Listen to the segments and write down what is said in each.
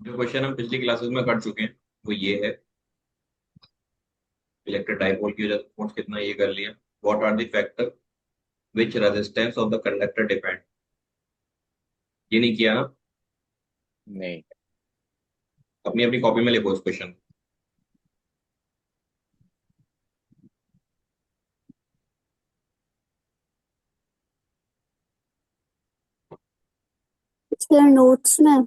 जो क्वेश्चन हम पिछली क्लासेस में कर चुके हैं वो ये है। इलेक्ट्रिक डाइपोल की वजह से फोर्स कितना, ये कर लिया। What are the factor which resistance of the conductor depend, ये नहीं किया ना। नहीं। अपनी अपनी कॉपी में लिखो इस क्वेश्चन। सर नोट्स में।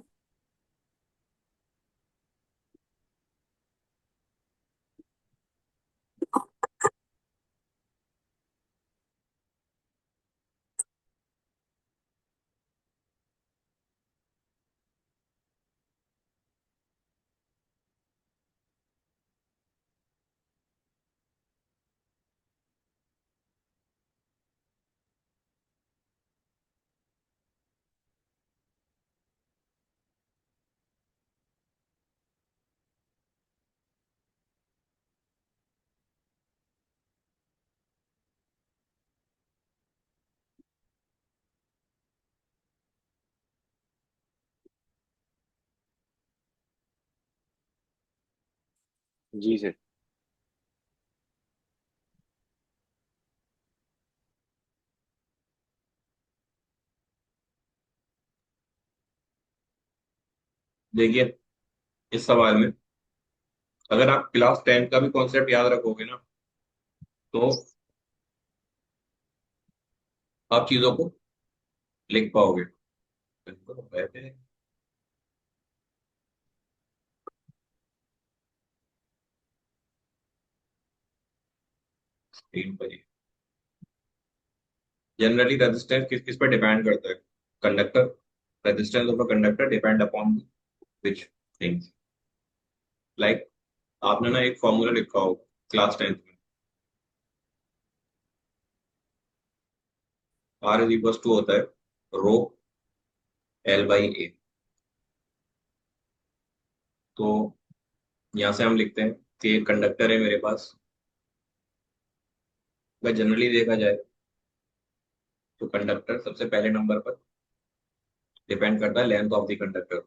जी सर। देखिए, इस सवाल में अगर आप क्लास 10 का भी कॉन्सेप्ट याद रखोगे ना, तो आप चीजों को लिख पाओगे। बिल्कुल, बैठे 3 बजे। जनरली रेजिस्टेंस किस किस पर डिपेंड करता है? Conductor. Resistance of a conductor depend upon which things. Like आपने ना एक फॉर्मूला लिखा हो क्लास 10 में, आर इज इक्वल टू होता है रो एल बाई ए। तो यहाँ से हम लिखते हैं कि एक कंडक्टर है मेरे पास। अगर जनरली देखा जाए तो कंडक्टर सबसे पहले नंबर पर डिपेंड करता है length of the conductor.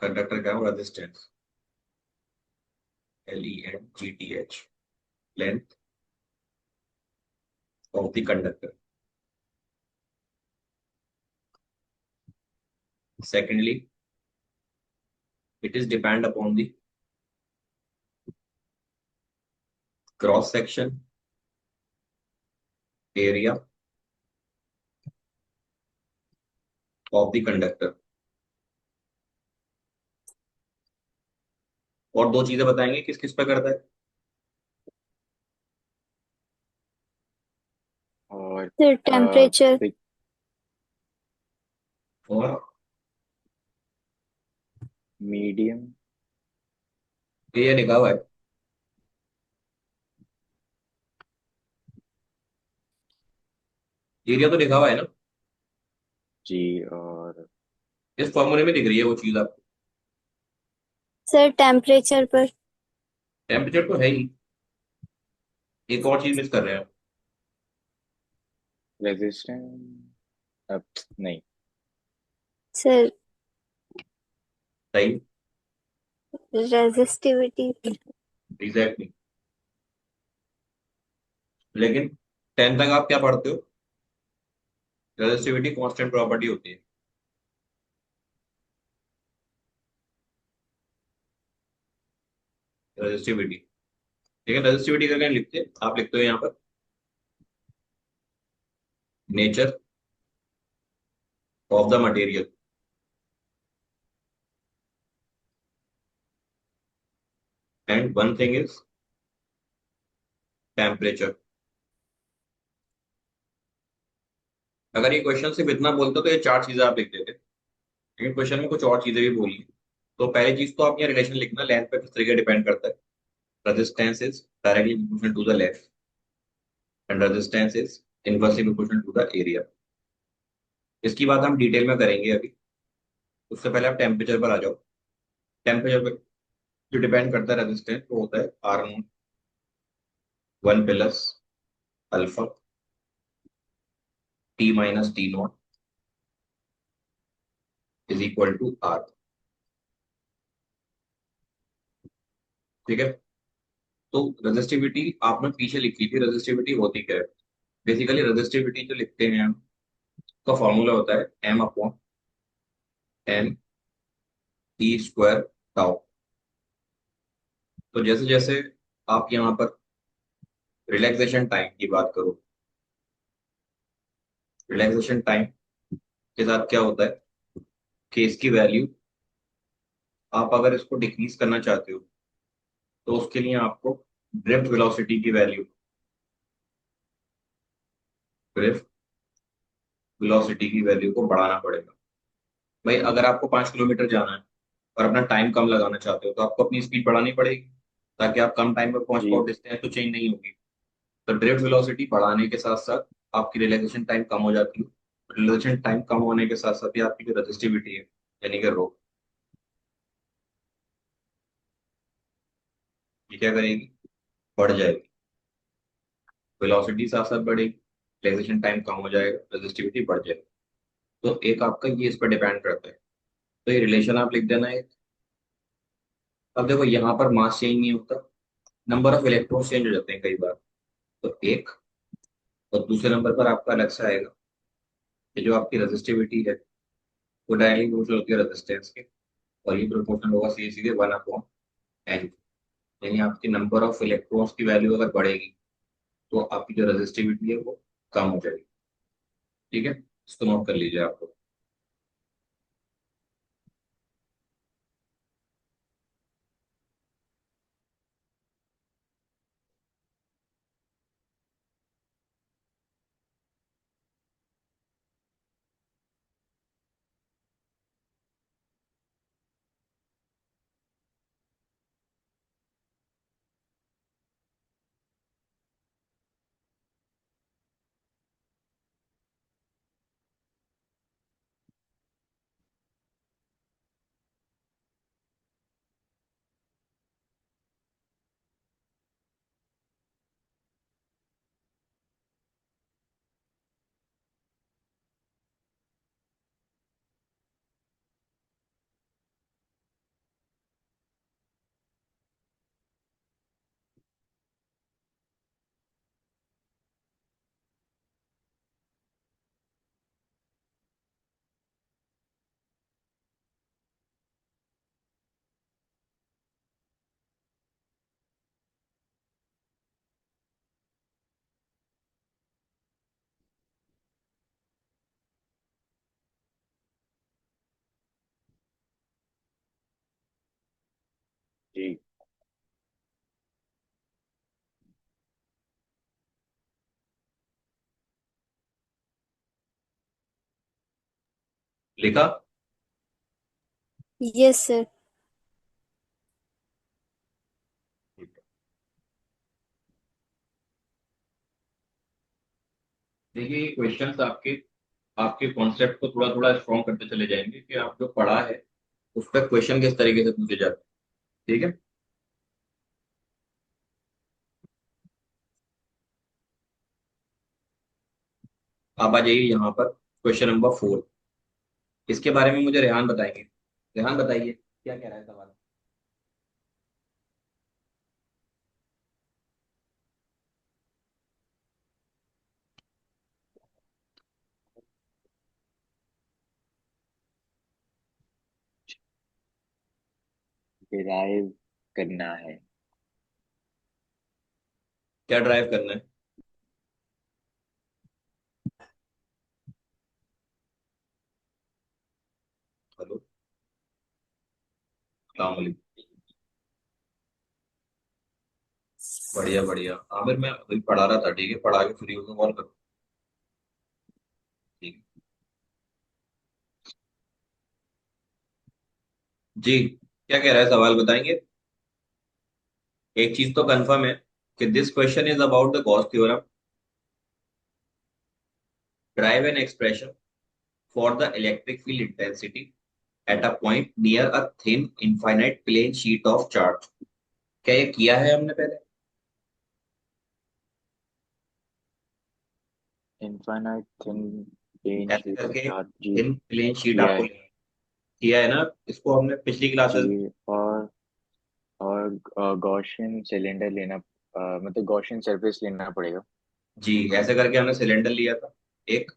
Conductor क्या है? Resistance, LENGTH, length of the conductor. Secondly, it is depend upon the cross section area of the conductor. और दो चीजें बताएंगे किस किस पे करता है। और सर टेम्परेचर। और मीडियम। ये लिखा हुआ है। एरिया तो लिखा हुआ है ना, जी। और इस फॉर्मूले में दिख रही है वो चीज आपको। सर टेम्परेचर पर। टेम्परेचर तो है ही, एक और चीज मिस कर रहे हैं। रेजिस्टेंस। अब नहीं। Sir time. रेजिस्टिविटी। एग्जैक्टली। लेकिन 10 तक आप क्या पढ़ते हो? रेजिस्टिविटी कांस्टेंट प्रॉपर्टी होती है। रेजिस्टिविटी, ठीक है। रेजिस्टिविटी करके नहीं लिखते, आप लिखते हो यहाँ पर nature of the material and one thing is temperature. अगर ये क्वेश्चन सिर्फ इतना बोलते तो ये चार चीजें आप लिख देते, लेकिन क्वेश्चन में कुछ और चीजें भी बोली। तो पहली चीज तो आप यहाँ रिलेशन लिखना, लेंथ पे किस तरीके डिपेंड करता है। Resistance is directly proportional to the length and resistance is inversely proportional to the area. इसकी बात हम डिटेल में करेंगे अभी। उससे पहले आप टेम्परेचर पर आ जाओ। टेम्परेचर पर जो डिपेंड करता है रेजिस्टेंस, वो होता है R not 1 plus alpha T minus T not is equal to R. ठीक है। तो रेजिस्टिविटी आपने पीछे लिखी थी, रेजिस्टिविटी होती क्या है? बेसिकली रेजिस्टिविटी जो लिखते हैं हम, का फॉर्मूला होता है M upon N T square tau. तो जैसे जैसे आप यहाँ पर रिलैक्सेशन टाइम की बात करो, रिलैक्सेशन टाइम के साथ क्या होता है कि इसकी वैल्यू, आप अगर इसको डिक्रीज करना चाहते हो तो उसके लिए आपको ड्रिफ्ट वेलोसिटी की वैल्यू, ड्रिफ्ट वेलोसिटी की वैल्यू को बढ़ाना पड़ेगा। भाई अगर आपको 5 किलोमीटर जाना है और अपना टाइम कम लगाना चाहते हो तो आपको अपनी स्पीड बढ़ानी पड़ेगी, ताकि आप कम टाइम में पहुंच जी। पाओ, डिस्टेंस तो चेंज नहीं होगी। तो ड्रिफ्ट वेलोसिटी बढ़ाने के साथ साथ आपकी रिलैक्सेशन टाइम कम हो जाती है। रिलैक्सेशन टाइम कम होने के साथ साथ ही आपकी जो रजिस्टिविटी है, यानी कि रो, ये क्या करेगी, बढ़ जाएगी। वेलोसिटी साथ साथ बढ़ेगी, रिलैक्सेशन टाइम कम हो जाएगा, रजिस्टिविटी बढ़ जाएगी। तो एक आपका ये इस पर डिपेंड करता है। तो ये रिलेशन आप लिख देना है। अब देखो यहाँ पर मास चेंज नहीं होता, नंबर ऑफ इलेक्ट्रॉन चेंज हो जाते हैं कई बार। तो एक, और दूसरे नंबर पर आपका अलग से आएगा कि जो आपकी रेजिस्टिविटी है वो डायरेक्टली प्रोपोर्शनल होती है रेजिस्टेंस के, और ये प्रोपोर्शनल होगा सीधे सीधे 1/n। यानी आपकी नंबर ऑफ इलेक्ट्रॉन्स की वैल्यू अगर बढ़ेगी तो आपकी जो रेजिस्टिविटी है वो कम हो जाएगी। ठीक है, इसको नोट कर लीजिए आपको। जी। लिखा? Yes sir. ठीक है। देखिए ये क्वेश्चंस आपके आपके कॉन्सेप्ट को थोड़ा थोड़ा स्ट्रॉन्ग करते चले जाएंगे कि आप जो पढ़ा है उस पर क्वेश्चन किस तरीके से पूछे जाते हैं। ठीक है। आप आ जाइए यहाँ पर क्वेश्चन नंबर 4। इसके बारे में मुझे रेहान बताएंगे। रेहान बताइए क्या कह रहा है सवाल। डिराइव करना है। क्या ड्राइव करना है? हेलो, अस्सलाम वालेकुम। बढ़िया बढ़िया आमिर, मैं अभी पढ़ा रहा था, ठीक है, पढ़ा के फ्री होकर कॉल करो। ठीक है जी। क्या कह रहा है सवाल बताएंगे? एक चीज तो कंफर्म है कि this question is about the Gauss theorem, derive an expression for the electric field intensity at a point near a thin infinite plane sheet of charge. क्या ये किया है हमने पहले? इनफाइनाइट थिन प्लेन ऐसे शीट ऑफ करके charge. जी। Thin plane sheet किया आपको है। लेनी है। किया है ना? इसको हमने पिछली क्लासेस, जी। और गॉसियन सिलेंडर लेना, मतलब गॉसियन सरफेस लेना पड़ेगा। जी, ऐसे करके हमने सिलेंडर लिया था एक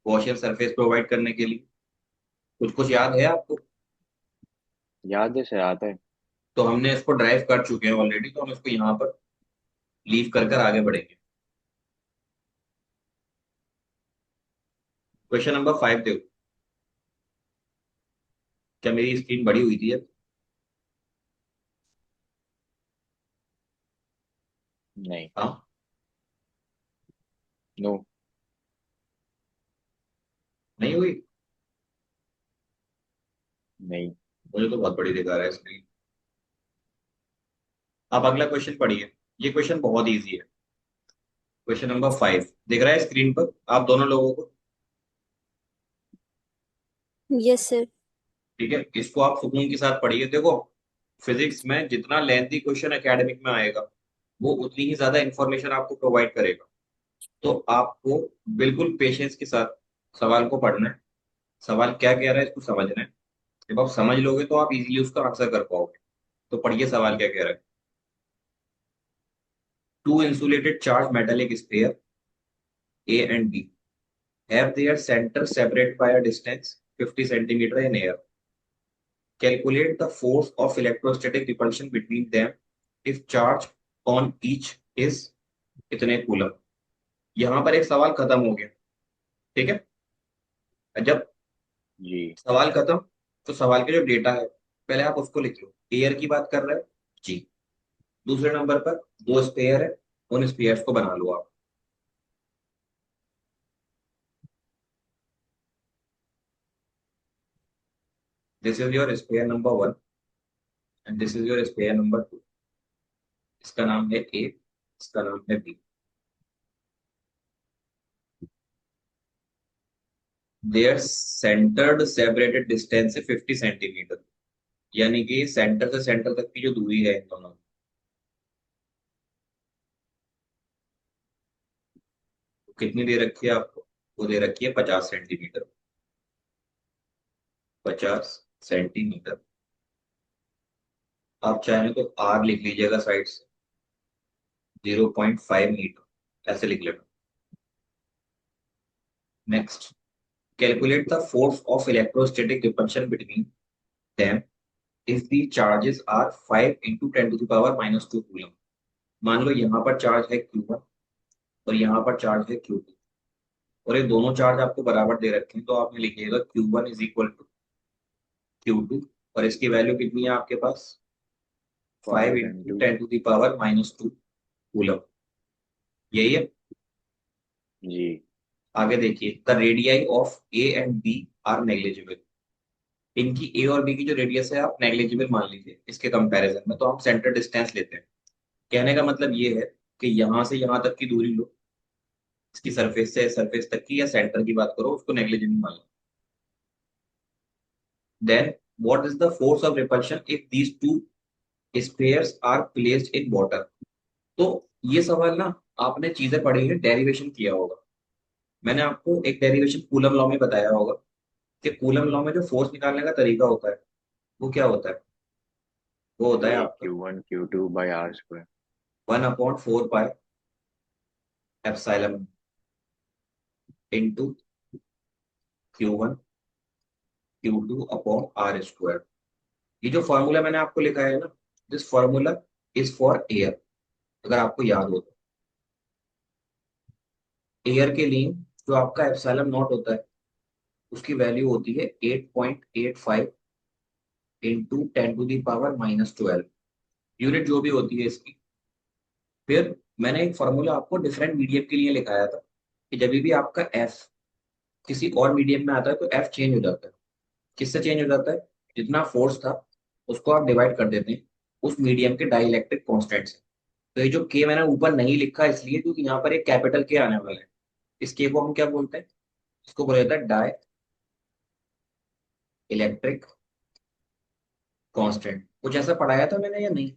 गॉसियन सरफेस प्रोवाइड करने के लिए। कुछ कुछ याद है आपको? याद है सर, आता है। तो हमने इसको ड्राइव कर चुके हैं ऑलरेडी, तो हम इसको यहाँ पर लीव कर कर आगे बढ़ेंगे। क्वेश्चन नंबर 5 देखो। क्या मेरी स्क्रीन बड़ी हुई थी अब? नहीं। हाँ। नो। नहीं हुई? नहीं। मुझे तो बहुत बड़ी दिखा रहा है स्क्रीन। आप अगला क्वेश्चन पढ़िए। ये क्वेश्चन बहुत इजी है। क्वेश्चन नंबर 5 दिख रहा है स्क्रीन पर आप दोनों लोगों को? Yes sir. ठीक है, इसको आप सुकून के साथ पढ़िए। देखो, फिजिक्स में जितना लेंथी क्वेश्चन एकेडमिक में आएगा, वो उतनी ही ज्यादा इंफॉर्मेशन आपको प्रोवाइड करेगा। तो आपको बिल्कुल पेशेंस के साथ सवाल को पढ़ना है। सवाल क्या कह रहा है इसको समझना है। जब आप समझ लोगे तो आप इजीली उसका आंसर कर पाओगे। तो पढ़िए सवाल क्या कह रहा है। Two insulated charge metallic sphere A and B have their center separated by a distance 50 centimeter in air. Calculate the force of electrostatic repulsion between them if charge on each is इतने coulomb. यहां पर एक सवाल खत्म हो गया। ठीक है, जब जी। सवाल खत्म तो सवाल के जो डेटा है पहले आप उसको लिख लो। एयर की बात कर रहे हैं जी। दूसरे नंबर पर दो स्पेयर है, उन स्पेयर्स को बना लो आप। This is your sphere number 1 and this is your sphere number 2। इसका नाम है ए, इसका नाम है B. Their centred separated distance है 50 सेंटीमीटर। यानी कि सेंटर से सेंटर तक की जो दूरी है इन दोनों, वो कितनी दे रखी है आपको? वो दे रखी है 50 सेंटीमीटर। 50 सेंटीमीटर। आप चाहें तो आर लिख लीजिएगा साइड से, 0.5 मीटर ऐसे लिख लेना। Next, calculate the force of electrostatic repulsion between them if the charges are 5 × 10⁻⁻² coulomb. मान लो यहाँ पर चार्ज है Q1 और यहाँ पर चार्ज है Q2, और ये दोनों चार्ज आपको बराबर दे रखे हैं। तो आपने लिखिएगा Q1 is equal to Q2, और इसकी वैल्यू कितनी है आपके पास? 5 फाइव इंटू इंटू 10⁻⁻² कूलम। यही है। जी। आगे देखिए, the radii of A and B are negligible. इनकी ए और बी की जो रेडियस है आप नेग्लिजिबल मान लीजिए इसके कंपैरिजन में, तो हम सेंटर डिस्टेंस लेते हैं। कहने का मतलब ये है कि यहां से यहां तक की दूरी लो, इसकी सरफेस से सरफेस तक की, या सेंटर की बात करो, उसको नेग्लिजिबल मान लो। Then what is the force of repulsion if these two spheres are placed in water. तो ये सवाल ना, आपने चीजें पढ़ी है, डेरिवेशन किया होगा। मैंने आपको एक डेरिवेशन कूलम लॉ में बताया होगा कि कूलम लॉ में जो फोर्स निकालने का तरीका होता है वो क्या होता है? वो होता है ए आपका Q1 Q2/r²। 1/4 pi epsilon into Q1 Q2/r²। ये जो फॉर्मूला मैंने आपको लिखा है ना, this formula is for air. अगर आपको याद हो तो एयर के लिए जो आपका एप्सिलॉन नॉट होता है उसकी वैल्यू होती है 8.85 इंटू 10⁻⁻12। यूनिट जो भी होती है इसकी। फिर मैंने एक फॉर्मूला आपको डिफरेंट मीडियम के लिए लिखाया था कि जब भी आपका एफ किसी और मीडियम में आता है तो एफ चेंज हो जाता है। किससे चेंज हो जाता है? जितना फोर्स था उसको आप डिवाइड कर देते हैं उस मीडियम के डाइलेक्ट्रिक कांस्टेंट से। तो ये जो के मैंने ऊपर नहीं लिखा इसलिए क्योंकि यहाँ पर एक कैपिटल के आने वाला है। इस के को हम क्या बोलते हैं? इसको बोला जाता है डाई इलेक्ट्रिक कांस्टेंट। कुछ ऐसा पढ़ाया था मैंने या नहीं?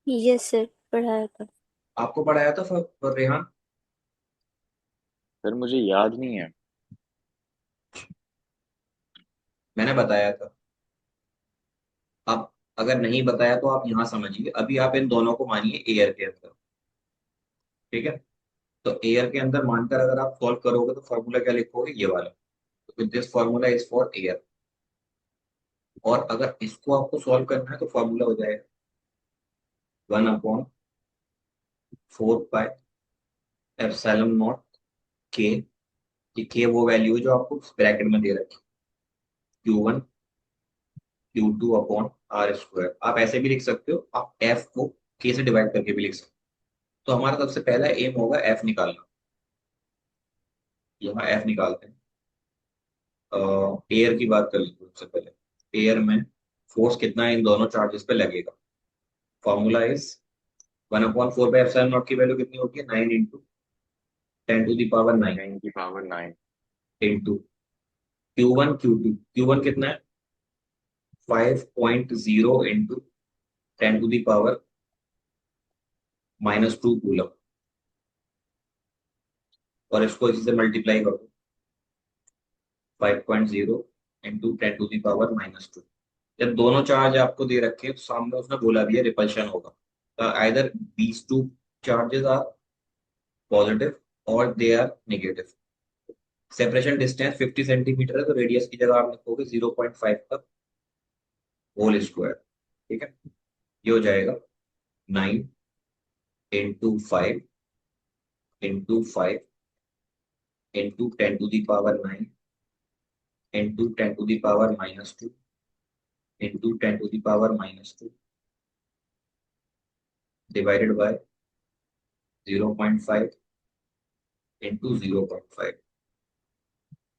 यस सर, पढ़ाया था। आपको पढ़ाया था रेहान? सर मुझे याद नहीं है। मैंने बताया था। अब अगर नहीं बताया तो आप यहाँ समझिए, अभी आप इन दोनों को मानिए एयर के अंदर, ठीक है। तो एयर के अंदर मानकर अगर आप सॉल्व करोगे तो फॉर्मूला क्या लिखोगे, ये वाला। तो this formula is for air. और अगर इसको आपको सॉल्व करना है तो फॉर्मूला हो जाएगा 1/4 पाई एप्सिलॉन नॉट के। ये के वो वैल्यू है जो आपको ब्रैकेट में दे रखी है, Q1 Q2/R²। आप ऐसे भी लिख सकते हो, आप एफ को के से डिवाइड करके भी लिख सकते हो। तो हमारा सबसे पहला एम होगा एफ निकालना। यहाँ एफ निकालते हैं। एयर की बात कर लीजिए सबसे पहले। एयर में फोर्स कितना है इन दोनों चार्जेस पे लगेगा। Formula is 1/4 pi epsilon not की वैल्यू कितनी होती है, 9 × 10⁻⁹ 10⁹ इंटू Q1 कितना है, 5.0 इंटू 10⁻⁻² कूलम। और इसको इसी से मल्टीप्लाई करो, 5.0 इंटू 10⁻⁻²। जब दोनों चार्ज आपको दे रखे हैं तो सामने उसने बोला भी है रिपल्शन होगा। Either these two charges are positive और they are negative. Separation distance 50 centimetres है, तो रेडियस की जगह आप लिखोगे 0.5 का होल स्क्वायर, ठीक है। ये हो जाएगा 9 × 5 into 5 into 10⁻⁹ into 10⁻⁻² into 10⁻⁻² divided by 0.5 into 0.5।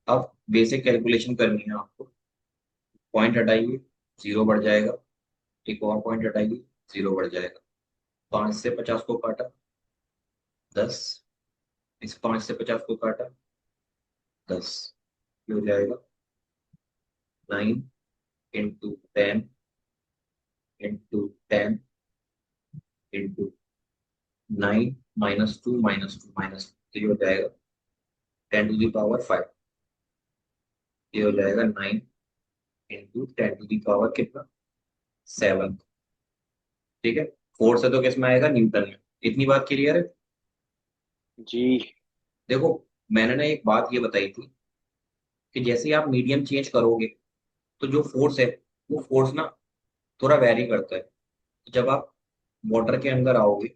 अब बेसिक कैलकुलेशन करनी है आपको। पॉइंट हटाइए, जीरो बढ़ जाएगा। एक और पॉइंट हटाइए, जीरो बढ़ जाएगा। 5 से 50 को काटा, 10। इस 5 से 50 को काटा, 10। ये हो जाएगा 9 × 10 × 10 इंटू 9 - 2 - 2 -2, तो ये हो जाएगा 10⁵ ये हो जाएगा 9 × 10⁻, कितना, 7। ठीक है। फोर्स है तो किस में आएगा, न्यूटन में। इतनी बात क्लियर है। जी। देखो, मैंने ना एक बात ये बताई थी कि जैसे ही आप मीडियम चेंज करोगे तो जो फोर्स है वो फोर्स ना थोड़ा वैरी करता है। जब आप वाटर के अंदर आओगे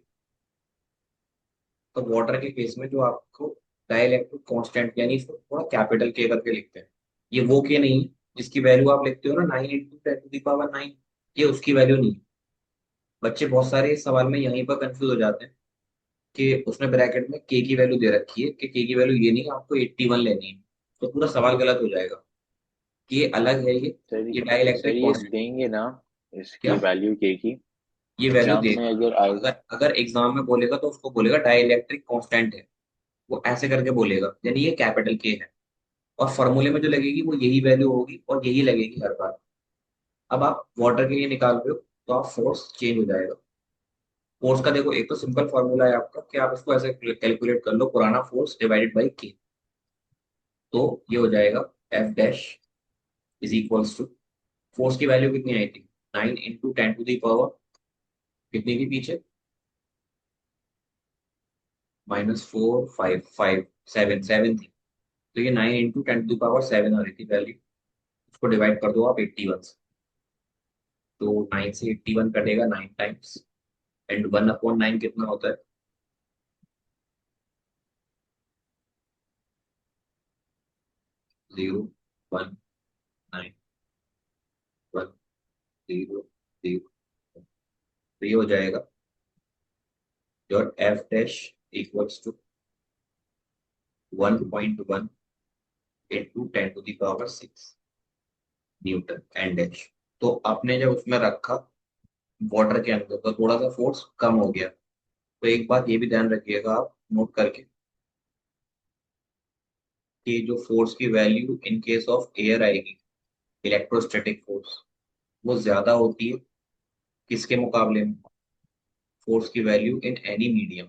तो वाटर के केस में जो आपको डाइलेक्ट्रिक कांस्टेंट, यानी इसको थोड़ा कैपिटल के करके लिखते हैं। ये वो के नहीं है जिसकी वैल्यू आप लिखते हो ना 9 × 10⁹ ये उसकी वैल्यू नहीं है। बच्चे बहुत सारे इस सवाल में यहीं पर कंफ्यूज हो जाते हैं कि उसने ब्रैकेट में के की वैल्यू दे रखी है कि के की वैल्यू ये नहीं, आपको 81 लेनी है। तो पूरा सवाल गलत हो जाएगा कि ये अलग है, ये सर ये सर डाइलेक्ट्रिक ये कांस्टेंट। देंगे ना इसकी क्या, वैल्यू के की? ये वैल्यू एग्जाम में देगा। अगर आएगा? अगर अगर एग्जाम में बोलेगा तो उसको बोलेगा डाइलेक्ट्रिक कांस्टेंट है, वो ऐसे करके बोलेगा, यानी ये कैपिटल के है। और फॉर्मूले में जो लगेगी वो यही वैल्यू होगी और यही लगेगी हर बार। अब आप वाटर के लिए निकाल रहे हो तो आप फोर्स चेंज हो जाएगा। फोर्स का देखो, एक तो सिंपल फॉर्मूला है आपका कि आप इसको ऐसे कैलकुलेट कर लो, पुराना फोर्स डिवाइडेड बाई के। तो ये हो जाएगा F dash is equals to, force की वैल्यू कितनी आई थी, 9 × 10⁻, कितनी थी पीछे, -4 5 5 7 थी। तो ये 9 × 10⁻⁷ आ रही थी वैल्यू। उसको डिवाइड कर दो आप 81 से। तो 9 से 81 कटेगा 9 टाइम्स, एंड 1/9 कितना होता है, 0 1 9 1 0 0। तो ये हो जाएगा your F dash equals to 1.1 into 10⁻⁶ newton and dash. तो आपने जब उसमें रखा वाटर के अंदर तो थोड़ा सा फोर्स कम हो गया। तो एक बात ये भी ध्यान रखिएगा आप नोट करके, कि जो फोर्स की value in case of air आएगी, इलेक्ट्रोस्टैटिक फोर्स, वो ज्यादा होती है किसके मुकाबले में, फोर्स की वैल्यू इन एनी मीडियम।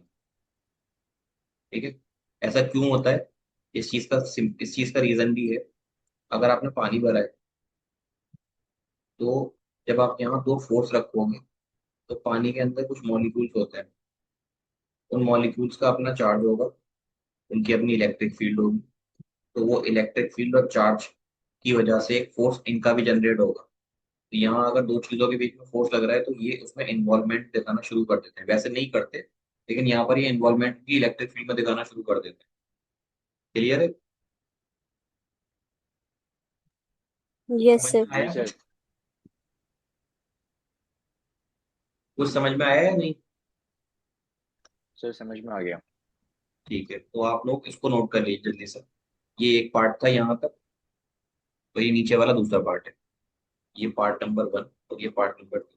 ठीक है। ऐसा क्यों होता है, इस चीज का रीजन भी है। अगर आपने पानी भरा है तो जब आप यहाँ दो फोर्स रखोगे तो पानी के अंदर कुछ मॉलिक्यूल्स होते हैं, उन मॉलिक्यूल्स का अपना चार्ज होगा, उनकी अपनी इलेक्ट्रिक फील्ड होगी। तो वो इलेक्ट्रिक फील्ड और चार्ज की वजह से एक फोर्स इनका भी जनरेट होगा। तो यहाँ अगर दो चीजों के बीच में फोर्स लग रहा है तो ये उसमें इन्वॉल्वमेंट दिखाना शुरू कर देते हैं, वैसे नहीं करते, लेकिन यहाँ पर ये इन्वॉल्वमेंट भी इलेक्ट्रिक फील्ड में दिखाना शुरू कर देते हैं। क्लियर है? यस समझ सर। में जी आया सर। कुछ? कुछ समझ में आया या नहीं? सर समझ में आ गया। ठीक है, तो आप लोग इसको नोट कर लीजिए जल्दी से। ये एक पार्ट था यहाँ तक, तो ये नीचे वाला दूसरा पार्ट है। ये पार्ट नंबर 1 और ये पार्ट नंबर 2।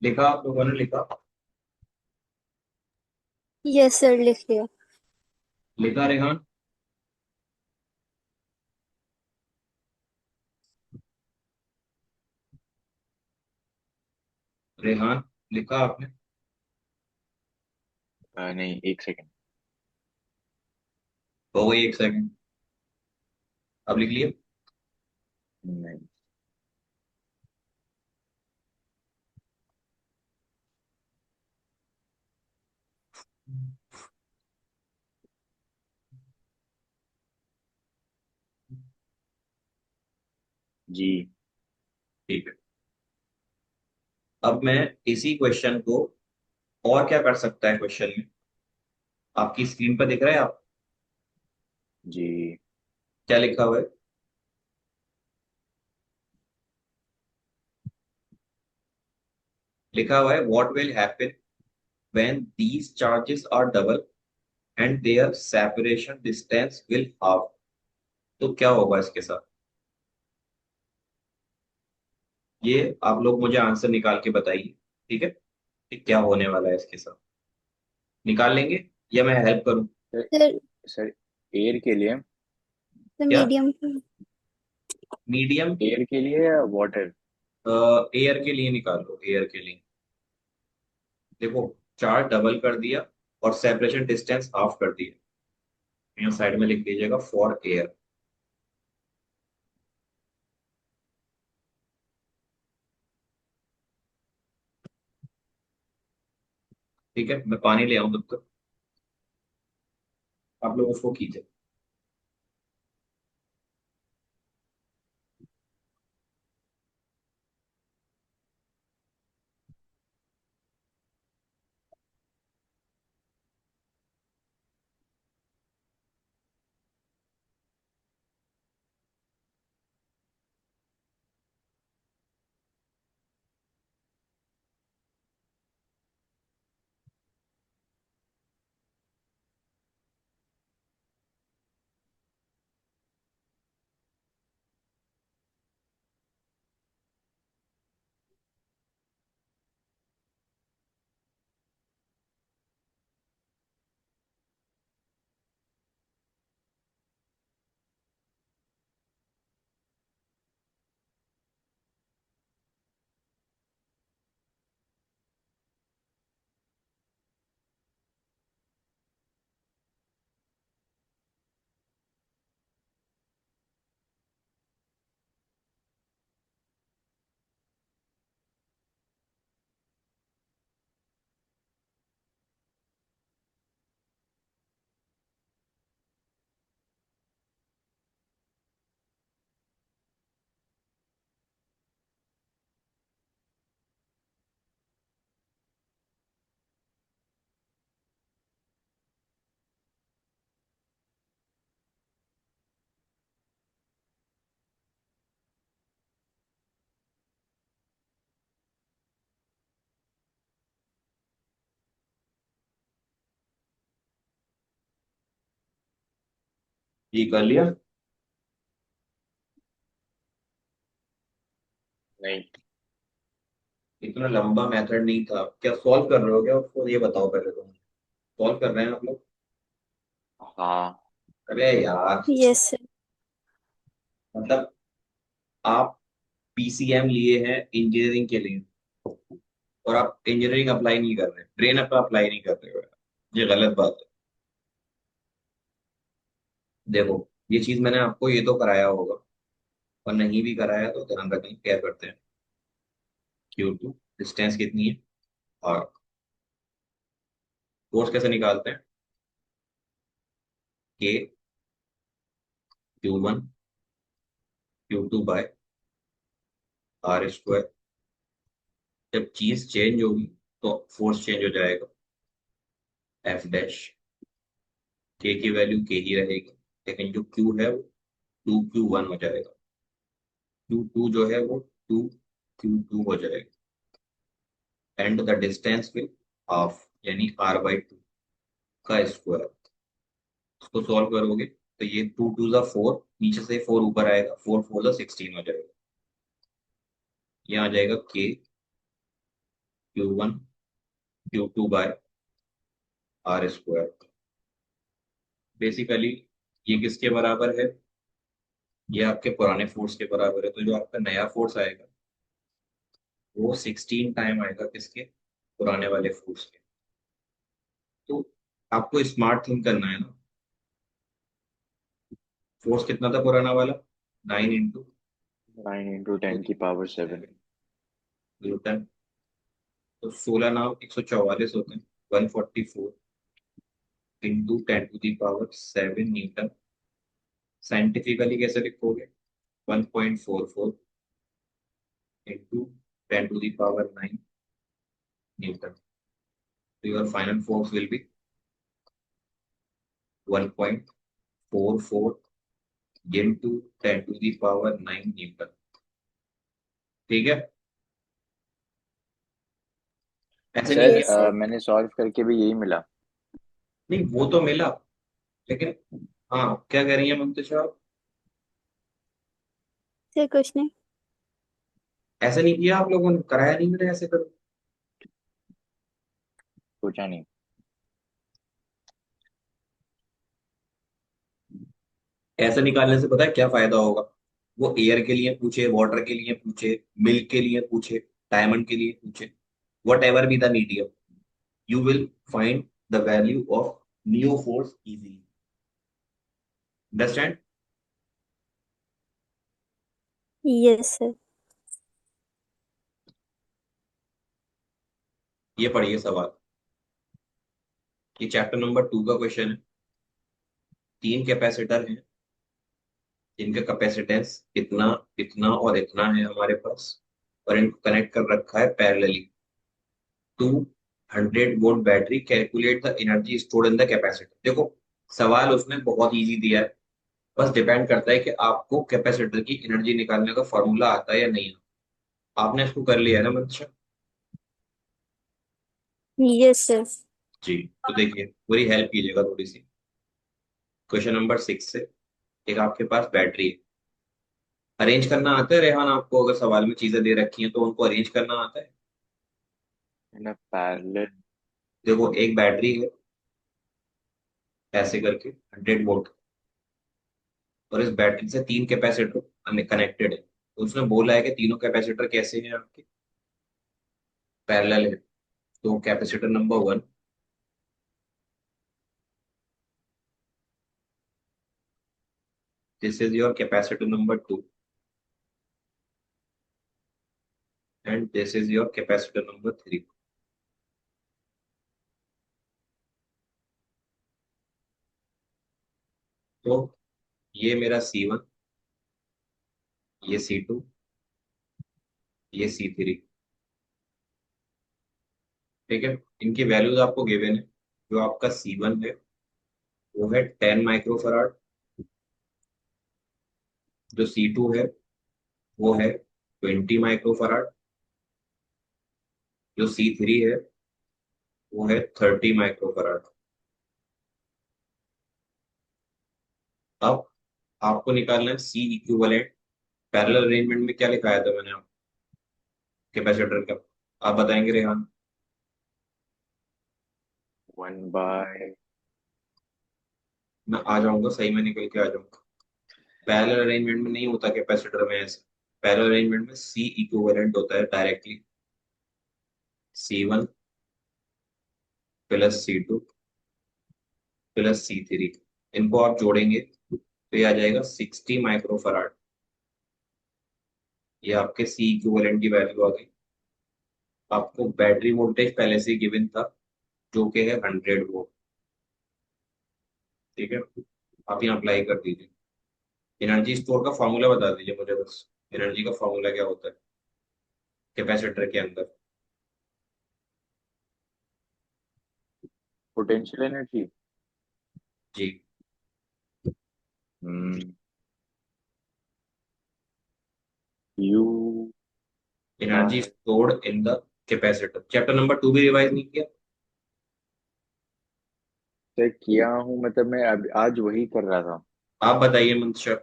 लिखा आप लोगों ने? लिखा? यस सर, लिख लिया। लिखा रेहान? रेहान, लिखा आपने? नहीं, एक सेकंड। हो गई 1 सेकंड। अब लिख लिया? नहीं। जी। ठीक है। अब मैं इसी क्वेश्चन को, और क्या कर सकता है क्वेश्चन में, आपकी स्क्रीन पर दिख रहा है आप? जी। क्या लिखा हुआ है? लिखा हुआ है what will happen when these charges are double and their separation distance will half. तो क्या होगा इसके साथ? ये आप लोग मुझे आंसर निकाल के बताइए, ठीक है, कि क्या होने वाला है इसके साथ। निकाल लेंगे या मैं हेल्प करूं? सर। सर, सर, एयर के लिए। तो क्या? मीडियम। मीडियम? एयर के लिए या वाटर? एयर के लिए निकालो, एयर के लिए। देखो, चार्ज डबल कर दिया और सेपरेशन डिस्टेंस हाफ कर दिया। यहाँ साइड में लिख दीजिएगा फॉर एयर। ठीक है, मैं पानी ले आऊं तब तक, आप लोग उसको कीजिए। ये कर लिया? नहीं। इतना लंबा मेथड नहीं था, क्या सॉल्व कर रहे हो क्या उसको, ये बताओ पहले, तो सॉल्व कर रहे हैं आप लोग? हाँ। अरे यार, यस सर। मतलब आप पीसीएम लिए हैं इंजीनियरिंग के लिए, और आप इंजीनियरिंग अप्लाई नहीं कर रहे, ब्रेन पे अप्लाई नहीं कर रहे हो यार। ये गलत बात है। देखो, ये चीज मैंने आपको ये तो कराया होगा, और नहीं भी कराया तो ध्यान रखें, क्या करते हैं। Q2 डिस्टेंस कितनी है, और फोर्स कैसे निकालते हैं? K Q1 Q2 by R²। जब चीज चेंज होगी तो फोर्स चेंज हो जाएगा, F डैश। K की वैल्यू K ही रहेगी, लेकिन जो Q है वो 2Q1 हो जाएगा। Q2 जो है वो 2Q2 हो जाएगा, and the distance will half, यानी R/2 का स्क्वायर। इसको सॉल्व करोगे तो ये 2 2 ज़ा 4, नीचे से 4 ऊपर आएगा, 4 4 ज़ा 16 हो जाएगा। ये आ जाएगा K Q1 Q2 by R²। Basically ये किसके बराबर है? ये आपके पुराने फोर्स के बराबर है, तो जो आपका नया फोर्स आएगा वो 16 टाइम आएगा किसके, पुराने वाले फोर्स के। तो आपको स्मार्ट थिंक करना है ना। फोर्स कितना था पुराना वाला? 9 9 × 10⁻⁷। न्यूटन। तो 16 9 144 होते हैं, 144 इंटू 10⁻⁷ साइंटिफिकली कैसे लिखोगे? 1.44 इंटू 10⁻⁹ न्यूटन। तो your final force will be 1.44 into 10⁻⁹ Newton. ठीक है, ऐसे नहीं सर किया। Yes sir. मैंने सॉल्व करके भी यही मिला। नहीं, वो तो मिला, लेकिन हाँ, क्या कह रही है मुंतशा आप? सर कुछ नहीं। ऐसे नहीं किया आप लोगों ने, कराया नहीं मैंने, ऐसे करो। सोचा नहीं। ऐसे निकालने से पता है क्या फायदा होगा? वो एयर के लिए पूछे, वाटर के लिए पूछे, मिल्क के लिए पूछे, डायमंड के लिए पूछे, what ever be the medium, you will find the value of new force easily. Understand? Yes sir. ये पढ़िए सवाल। ये चैप्टर नंबर 2 का क्वेश्चन है। 3 कैपेसिटर हैं जिनका कैपेसिटेंस इतना, इतना और इतना है हमारे पास, और इनको कनेक्ट कर रखा है parallelly. 200 volt battery, calculate the energy stored in the capacitor. देखो, सवाल उसने बहुत इजी दिया है। बस डिपेंड करता है कि आपको कैपेसिटर की एनर्जी निकालने का फॉर्मूला आता है या नहीं। आपने इसको कर लिया है ना मंशा? Yes sir. जी। तो देखिए, पूरी हेल्प कीजिएगा थोड़ी सी। क्वेश्चन नंबर 6 से, एक आपके पास बैटरी है। अरेंज करना आता है रेहान आपको? अगर सवाल में चीजें दे रखी हैं तो उनको अरेंज करना आता है? इन अ पैरेलल। देखो, एक बैटरी है ऐसे करके 100 वोल्ट, और इस बैटरी से 3 कैपेसिटर कनेक्टेड है। तो उसने बोला है कि तीनों कैपेसिटर कैसे हैं आपके, पैरेलल है। तो capacitor number 1, this is your capacitor number 2, and this is your capacitor number 3। तो ये मेरा C1, ये C2, ये C3। ठीक है, इनकी वैल्यूज आपको गिवन है। जो आपका C1 है वो है 10 माइक्रोफराड, जो C2 है वो है 20 माइक्रोफराड, जो C3 है वो है 30 माइक्रोफराड। अब आपको निकालना है C इक्विवेलेंट। पैरेलल अरेंजमेंट में क्या लिखाया था मैंने आप कैपेसिटर का? आप बताएंगे रेहान? 1/। मैं आ जाऊंगा, सही में निकल के आ जाऊंगा। पैरेलल अरेंजमेंट में नहीं होता कैपेसिटर में ऐसे। पैरेलल अरेंजमेंट में C इक्विवेलेंट होता है directly. C1 plus C2 plus C3, इनको आप जोड़ेंगे तो ये आ जाएगा 60 माइक्रोफराड। ये आपके C इक्विवेलेंट की वैल्यू आ गई। आपको बैटरी वोल्टेज पहले से गिवन था, जो कि है 100 वोल्ट। ठीक है, आप यहाँ अप्लाई कर दीजिए। एनर्जी स्टोर का फॉर्मूला बता दीजिए मुझे बस। एनर्जी का फॉर्मूला क्या होता है कैपेसिटर के अंदर? Potential energy. जी। U energy by. Stored in the capacitor. Chapter number 2 भी रिवाइज नहीं किया? से किया हूँ, मतलब मैं अब आज वही कर रहा था। आप बताइए मंशा,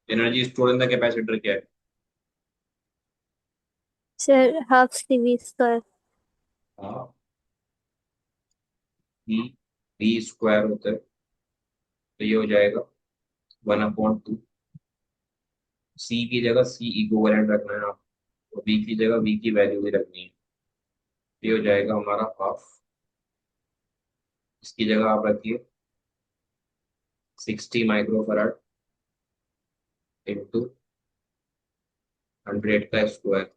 energy stored in the capacitor क्या है? Sir half CV square. हाँ, V स्क्वायर होता है। तो ये हो जाएगा 1/2। C की जगह C इक्विवेलेंट रखना है आपको, और V की जगह V की वैल्यू भी रखनी है। ये हो जाएगा हमारा हाफ। इसकी जगह आप रखिए 60 माइक्रोफराड इंटू 100 का स्क्वायर।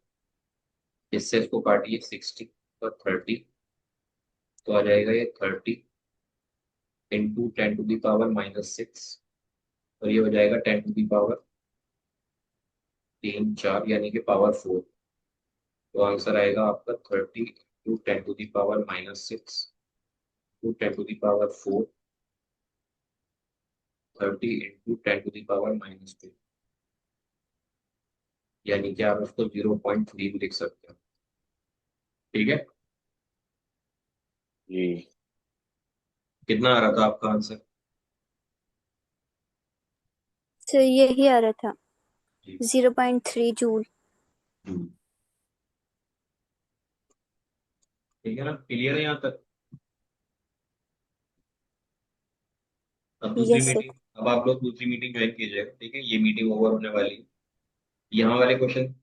इससे इसको काटिए 60 और 30, तो आ जाएगा ये 30 इंटू 10⁻⁻⁶, और ये हो जाएगा 10⁻3 4, यानी कि पावर 4। तो आंसर आएगा आपका 30 इंटू 10⁻⁻⁶ टू 10⁻⁴, 30 इंटू 10⁻⁻², यानी कि आप इसको 0.3 भी लिख सकते हो। ठीक है, जी। कितना आ रहा था आपका आंसर? सर यही आ रहा था, जी। 0.3 जूल। हम्म, ठीक है ना, क्लियर है यहाँ तक? अब दूसरी यस सर। मीटिंग, अब आप लोग दूसरी मीटिंग ज्वाइन कीजिएगा। ठीक है, ये मीटिंग ओवर होने वाली है। यहाँ वाले क्वेश्चन